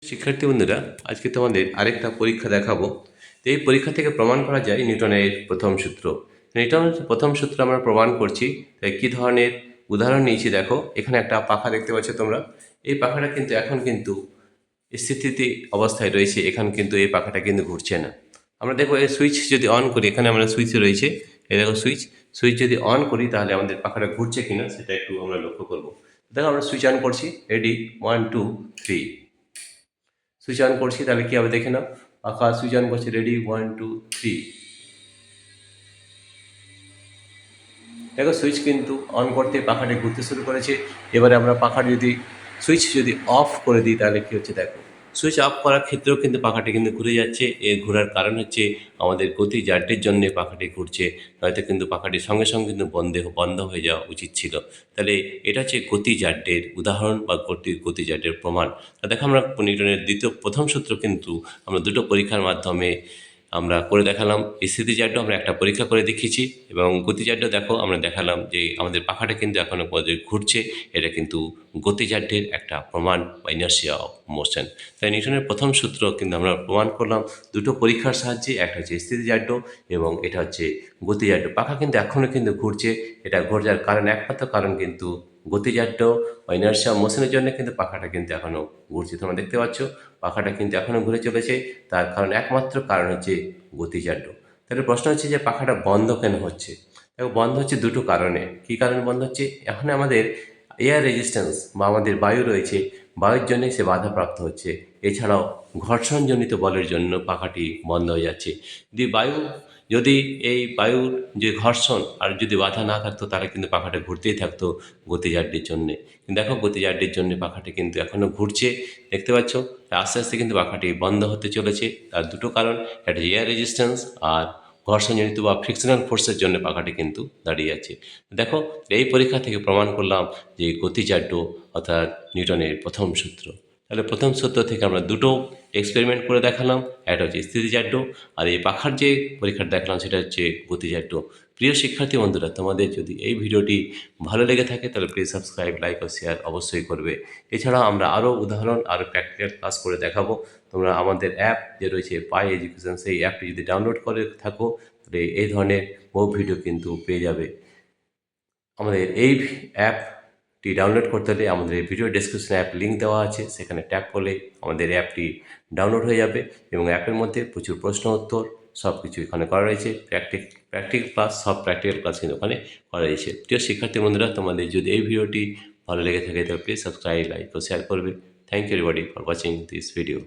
শিক্ষার্থী বন্ধুরা, আজকে তোমাদের আরেকটা পরীক্ষা দেখাবো। তো এই পরীক্ষা থেকে প্রমাণ করা যায় নিউটনের প্রথম সূত্র। নিউটনের প্রথম সূত্র আমরা প্রমাণ করছি। তাই কী ধরনের উদাহরণ নিয়েছি দেখো। এখানে একটা পাখা দেখতে পাচ্ছ তোমরা। এই পাখাটা কিন্তু এখন কিন্তু স্থিতিতে অবস্থায় রয়েছে। এখানে কিন্তু এই পাখাটা কিন্তু ঘুরছে না। আমরা দেখো এই সুইচ যদি অন করি, এখানে আমরা সুইচে রয়েছে, এই দেখো সুইচ সুইচ যদি অন করি তাহলে আমাদের পাখাটা ঘুরছে কিনা সেটা একটু আমরা লক্ষ্য করব। দেখো আমরা সুইচ অন করছি, রেডি, 1 2 3। সুইচ অন করছি, তাহলে কী হবে দেখে নাও। পাখা সুইচ অন করছি, রেডি, 1 2 3। দেখো সুইচ কিন্তু অন করতে পাখাটি ঘুরতে শুরু করেছে। এবারে আমরা পাখার যদি সুইচ যদি অফ করে দিই তাহলে কী হচ্ছে দেখো। সুইচ অফ করার ক্ষেত্রেও কিন্তু পাখাটি কিন্তু ঘুরে যাচ্ছে। এর ঘোরার কারণ হচ্ছে আমাদের গতি জাড্যের জন্য পাখাটি ঘুরছে, নয়তো কিন্তু পাখাটির সঙ্গে সঙ্গে কিন্তু বন্ধ হয়ে যাওয়া উচিত ছিল। তাহলে এটা হচ্ছে গতি জাড্যের উদাহরণ বা গতি জাড্যের প্রমাণ। তা দেখো আমরা নিউটনের প্রথম সূত্র কিন্তু আমরা দুটো পরীক্ষার মাধ্যমে আমরা করে দেখালাম। স্থিতিজাড্য আমরা একটা পরীক্ষা করে দেখিয়েছি, এবং গতিজাড্য দেখো আমরা দেখালাম যে আমাদের পাখাটা কিন্তু এখনও পর্যন্ত ঘুরছে। এটা কিন্তু গতিজাড্যের একটা প্রমাণ বা ইনার্শিয়া অফ মোশন। তাই নিউটনের প্রথম সূত্র কিন্তু আমরা প্রমাণ করলাম দুটো পরীক্ষার সাহায্যে। একটা হচ্ছে স্থিতিজাড্য এবং এটা হচ্ছে গতিজাড্য। পাখা কিন্তু এখনও কিন্তু ঘুরছে। এটা ঘোরার কারণ, একমাত্র কারণ কিন্তু গতিজাড্য বা ইনার্শিয়া মোশনের জন্য কিন্তু পাখাটা কিন্তু এখনও ঘুরছে। তোমরা দেখতে পাচ্ছ পাখাটা কিন্তু এখনও ঘুরে চলেছে। তার কারণ, একমাত্র কারণ হচ্ছে গতিজাড্য। তাহলে প্রশ্ন হচ্ছে যে পাখাটা বন্ধ কেন হচ্ছে। দেখো বন্ধ হচ্ছে দুটো কারণে। কী কারণে বন্ধ হচ্ছে? এখন আমাদের এয়ার রেজিস্ট্যান্স বা আমাদের বায়ু রয়েছে, বায়ুর জন্য সে বাধাপ্রাপ্ত হচ্ছে। এছাড়াও ঘর্ষণজনিত বলের জন্য পাখাটি বন্ধ হয়ে যাচ্ছে। যদি এই বায়ুর যে ঘর্ষণ আর যদি বাধা না থাকতো তাহলে কিন্তু পাখাটা ঘুরতেই থাকতো গতিজাড্যের জন্যে। কিন্তু দেখো গতিজাড্যের জন্য পাখাটি কিন্তু এখনও ঘুরছে, দেখতে পাচ্ছ। আস্তে আস্তে কিন্তু পাখাটি বন্ধ হতে চলেছে। তার দুটো কারণ, একটা এয়ার রেজিস্ট্যান্স আর ঘর্ষণজনিত বা ফ্রিকশনাল ফোর্সের জন্য পাখাটি কিন্তু দাঁড়িয়ে আছে। দেখো এই পরীক্ষা থেকে প্রমাণ করলাম যে গতিজাড্য অর্থাৎ নিউটনের প্রথম সূত্র। তাহলে প্রথম সূত্র থেকে আমরা দুটো এক্সপেরিমেন্ট করে দেখালাম। একটা হচ্ছে স্থিতিজাড্য, আর এই পাখার যে পরীক্ষাটা দেখালাম সেটা হচ্ছে গতিজাড্য। প্রিয় শিক্ষার্থী বন্ধুরা, তোমাদের যদি এই ভিডিওটি ভালো লেগে থাকে তাহলে প্লিজ সাবস্ক্রাইব, লাইক ও শেয়ার অবশ্যই করবে। এছাড়াও আমরা আরও উদাহরণ, আরও প্র্যাকটিক্যাল ক্লাস করে দেখাবো। তোমরা আমাদের অ্যাপ যে রয়েছে পাই এডুকেশন, সেই অ্যাপটি যদি ডাউনলোড করে থাকো তাহলে এই ধরনের বহু ভিডিও কিন্তু পেয়ে যাবে। আমাদের এই অ্যাপটি ডাউনলোড করতে হলে আমাদের এই ভিডিও ডেসক্রিপশনে অ্যাপ লিঙ্ক দেওয়া আছে, সেখানে ট্যাপ করলে আমাদের অ্যাপটি ডাউনলোড হয়ে যাবে। এবং অ্যাপের মধ্যে প্রচুর প্রশ্ন উত্তর সব কিছু এখানে করা রয়েছে। প্র্যাকটিক্যাল ক্লাস, সব প্র্যাকটিক্যাল ক্লাস কিন্তু ওখানে করা রয়েছে। প্রিয় শিক্ষার্থী বন্ধুরা, তোমাদের যদি এই ভিডিওটি ভালো লেগে থাকে তাহলে প্লিজ সাবস্ক্রাইব, লাইক ও শেয়ার করবে। Thank you everybody for watching this video.